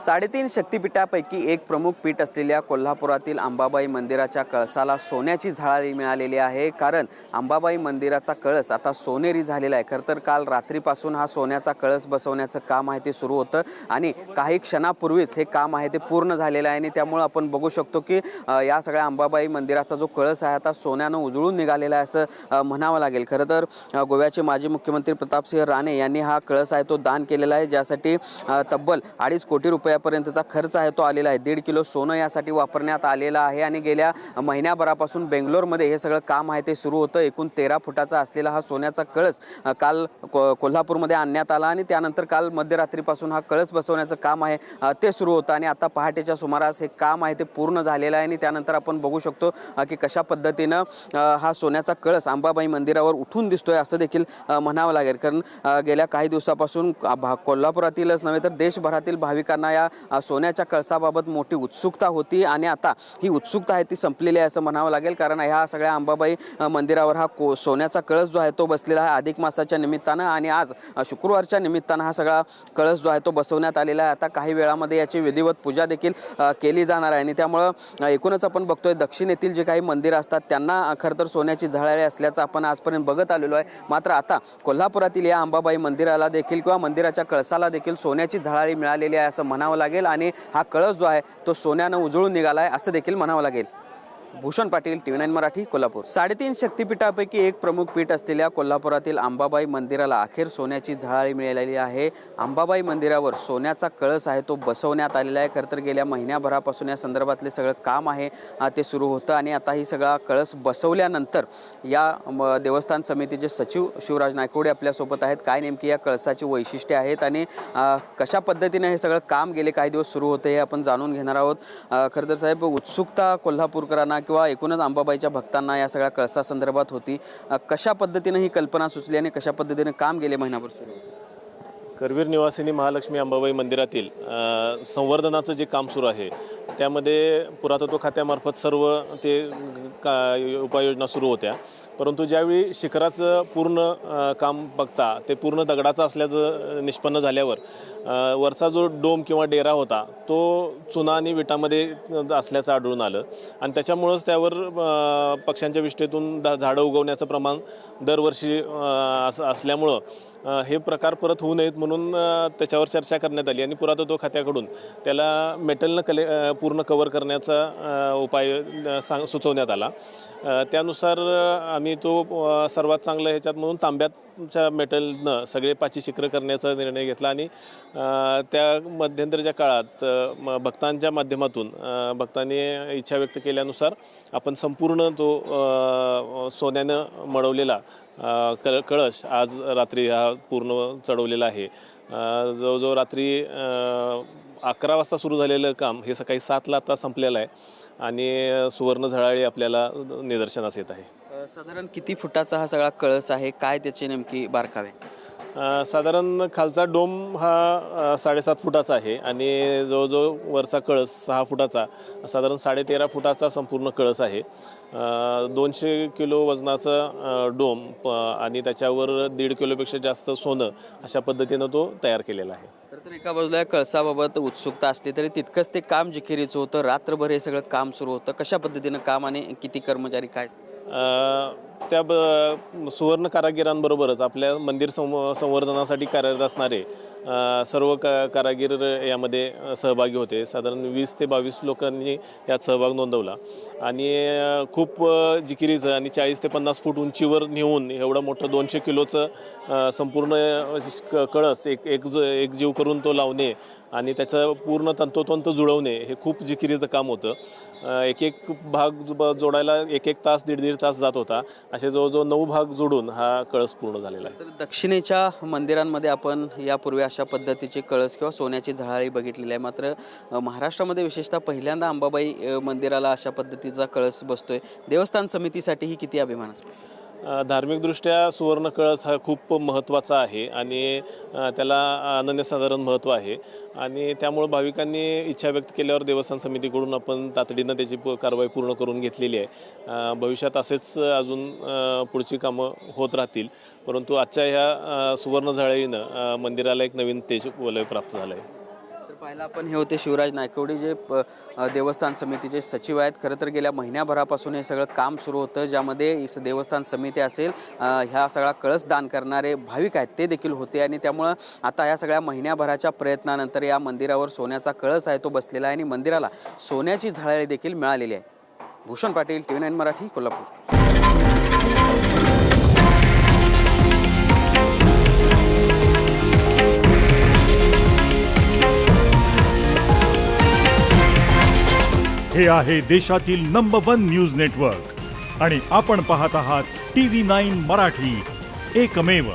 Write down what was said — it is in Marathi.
3.5 शक्तिपीठापैकी एक प्रमुख पीठ असलेल्या कोल्हापुरातील अंबाबाई मंदिराच्या कळसाला सोन्याची झळाळी मिळालेली आहे। कारण अंबाबाई मंदिराचा कळस आता सोनेरी झालेला आहे। खरं तर काल रात्रीपासून हा सोन्याचा कळस बसवण्याचं काम आहे ते सुरू होतं आणि काही क्षणापूर्वीच हे काम आहे ते पूर्ण झालेलं आहे आणि त्यामुळे आपण बघू शकतो की या सगळ्या अंबाबाई मंदिराचा जो कळस आहे आता सोन्यानं उजळून निघालेला आहे असं म्हणावं लागेल। खरं तर गोव्याचे माजी मुख्यमंत्री प्रतापसिंह राणे यांनी हा कळस आहे तो दान केलेला आहे, ज्यासाठी तब्बल 2.5 कोटी रुपयापर्यंतचा खर्च आहे तो आलेला आहे। 1.5 किलो सोनं यासाठी वापरण्यात आलेलं आहे आणि गेल्या महिन्याभरापासून बेंगलोरमध्ये हे सगळं काम आहे ते सुरू होतं। एकूण 13 फुटाचा असलेला हा सोन्याचा कळस काल कोल्हापूरमध्ये आणण्यात आला आणि त्यानंतर काल मध्यरात्रीपासून हा कळस बसवण्याचं काम आहे ते सुरू होतं आणि आता पहाटेच्या सुमारास हे काम आहे ते पूर्ण झालेलं आहे आणि त्यानंतर आपण बघू शकतो की कशा पद्धतीनं हा सोन्याचा कळस अंबाबाई मंदिरावर उठून दिसतोय असं देखील म्हणावं लागेल। कारण गेल्या काही दिवसापासून कोल्हापुरातीलच नव्हे तर देशभरातील भाविकांना या सोन्याच्या कळसाबाबत मोठी उत्सुकता होती आणि आता ही उत्सुकता आहे ती संपलेली आहे असं म्हणावं लागेल। कारण ह्या सगळ्या अंबाबाई मंदिरावर हा सोन्याचा कळस जो आहे तो बसलेला आहे अधिक मासाच्या निमित्तानं आणि आज शुक्रवारच्या निमित्तानं हा सगळा कळस जो आहे तो बसवण्यात आलेला आहे। आता काही वेळामध्ये याची विधिवत पूजा देखील केली जाणार आहे आणि त्यामुळं एकूणच आपण बघतोय दक्षिणेतील जे काही मंदिरं असतात त्यांना खरं तर सोन्याची झळाळी असल्याचं आपण आजपर्यंत बघत आलेलो आहे। मात्र आता कोल्हापुरातील या अंबाबाई मंदिराला देखील किंवा मंदिराच्या कळसाला देखील सोन्याची झळाळी मिळालेली आहे असं म्हणावं लागेल आणि हा कळस जो आहे तो सोन्यानं उजळून निघाला आहे असं देखील म्हणावं लागेल। भूषण पाटील, TV9 मराठी, कोल्हापूर। 3.5 शक्तिपीठापैकी एक प्रमुख पीठ असलेल्या कोल्हापुरातील अंबाबाई मंदिराला अखेर सोन्याची झळाळी मिळालेली आहे। अंबाबाई मंदिरावर सोन्याचा कळस आहे तो बसवण्यात आलेला आहे। खरं तर गेल्या महिन्याभरापासून या संदर्भातले सगळं काम आहे ते सुरू होतं आणि आता ही सगळा कळस बसवल्यानंतर या देवस्थान समितीचे सचिव शिवराज नायकवडे आपल्यासोबत आहेत। काय नेमकी या कळसाची वैशिष्ट्ये आहेत आणि कशा पद्धतीने हे सगळं काम गेले काही दिवस सुरू होते हे आपण जाणून घेणार आहोत। खरं तर साहेब, उत्सुकता कोल्हापूरकरांना किंवा एकूणच अंबाबाईच्या भक्तांना या सगळ्या कळसासंदर्भात होती। कशा पद्धतीने ही कल्पना सुचली आणि कशा पद्धतीने काम गेले महिनाभर सुरू होतं? करवीर निवासिनी महालक्ष्मी अंबाबाई मंदिरातील संवर्धनाचं जे काम सुरू आहे त्यामध्ये पुरातत्व खात्यामार्फत सर्व ते उपाययोजना सुरू होत्या। परंतु ज्यावेळी शिखराचं पूर्ण काम बघता ते पूर्ण दगडाचं असल्याचं निष्पन्न झाल्यावर वरचा जो डोम किंवा डेरा होता तो चुना आणि विटामध्ये असल्याचं आढळून आलं आणि त्याच्यामुळंच त्यावर पक्ष्यांच्या विष्ठेतून झाडं उगवण्याचं प्रमाण दरवर्षी असल्यामुळं हे प्रकार परत होऊ नयेत म्हणून त्याच्यावर चर्चा करण्यात आली आणि पुरातत्व खात्याकडून त्याला मेटलनं पूर्ण कव्हर करण्याचा उपाय सुचवण्यात आला। त्यानुसार आम्ही तो सर्वात चांगला ह्याच्यात म्हणून तांब्याच्या मेटलनं सगळे 5 शिखरं करण्याचा निर्णय घेतला आणि त्या मध्यंतरीच्या काळात भक्तांच्या माध्यमातून भक्तांनी इच्छा व्यक्त केल्यानुसार आपण संपूर्ण तो सोन्यानं मढवलेला कळस आज रात्री हा पूर्ण चढवलेला आहे। जवळजवळ रात्री 11 वाजता सुरू झालेलं काम हे सकाळी 7ला आता संपलेलं आहे आणि सुवर्ण झळाळी आपल्याला निदर्शनास येत आहे। साधारण किती फुटाचा हा सगळा कळस आहे, काय त्याची नेमकी बारकावे? साधारण खालचा डोम हा 7.5 फुटाचा आहे आणि जवळजवळ वरचा कळस 6 फुटाचा, साधारण 13.5 फुटाचा संपूर्ण कळस आहे। 200 किलो वजनाचा डोम आणि त्याच्यावर 1.5 किलोपेक्षा जास्त सोनं अशा पद्धतीनं तो तयार केलेला आहे। तर एका बाजूला कळसाबाबत उत्सुकता असली तरी तितकंच ते काम जिकिरीचं होतं। रात्रभर हे सगळं काम सुरू होतं। कशा पद्धतीनं काम आणि किती कर्मचारी काय? त्या सुवर्ण कारागिरांबरोबरच आपल्या मंदिर संवर्धनासाठी कार्यरत असणारे सर्व कारागीर यामध्ये सहभागी होते। साधारण 20 ते 22 लोकांनी यात सहभाग नोंदवला आणि खूप जिकिरीचं आणि 40 ते 50 फूट उंचीवर नेऊन एवढं मोठं 200 किलोचं संपूर्ण कळस एक जीव करून तो लावणे आणि त्याचं पूर्ण तंतोतंत जुळवणे हे खूप जिकिरीचं काम होतं। एक भाग जोडायला 1 तास 1.5 तास जात होता। असे जवळजवळ 9 भाग जोडून हा कळस पूर्ण झालेला आहे। तर दक्षिणेच्या मंदिरांमध्ये आपण यापूर्वी अशा पद्धतीचे कळस किंवा सोन्याची झळाळी बघितलेली आहे, मात्र महाराष्ट्रामध्ये विशेषतः पहिल्यांदा अंबाबाई मंदिराला अशा पद्धतीचा कळस बसतोय। देवस्थान समितीसाठी ही किती अभिमान असतो? धार्मिकदृष्ट्या सुवर्ण कळस हा खूप महत्त्वाचा आहे आणि त्याला अनन्यसाधारण महत्त्व आहे आणि त्यामुळे भाविकांनी इच्छा व्यक्त केल्यावर देवस्थान समितीकडून आपण तातडीनं त्याची कारवाई पूर्ण करून घेतलेली आहे। भविष्यात असेच अजून पुढची कामं होत राहतील, परंतु आजच्या ह्या सुवर्ण झळाळीनं मंदिराला एक नवीन तेज वलय प्राप्त झालं आहे। पाहिलं आपण हे होते शिवराज नायकवडी जे देवस्थान समितीचे सचिव आहेत. खरं तर गेल्या महिन्याभरापासून हे सगळं काम सुरू होतं, ज्यामध्ये देवस्थान समिती असेल, ह्या सगळा कळस दान करणारे भाविक आहेत ते देखील होते. आणि त्यामुळं आता या सगळ्या महिन्याभराच्या प्रयत्नानंतर या मंदिरावर सोन्याचा कळस आहे तो बसलेला आहे आणि मंदिराला सोन्याची झळाळी देखील मिळालेली आहे. भूषण पाटील, TV9 मराठी, कोल्हापूर. हे आहे देशातील नंबर 1 न्यूज नेटवर्क आणि आपण पाहत आहात TV9 मराठी, एकमेव.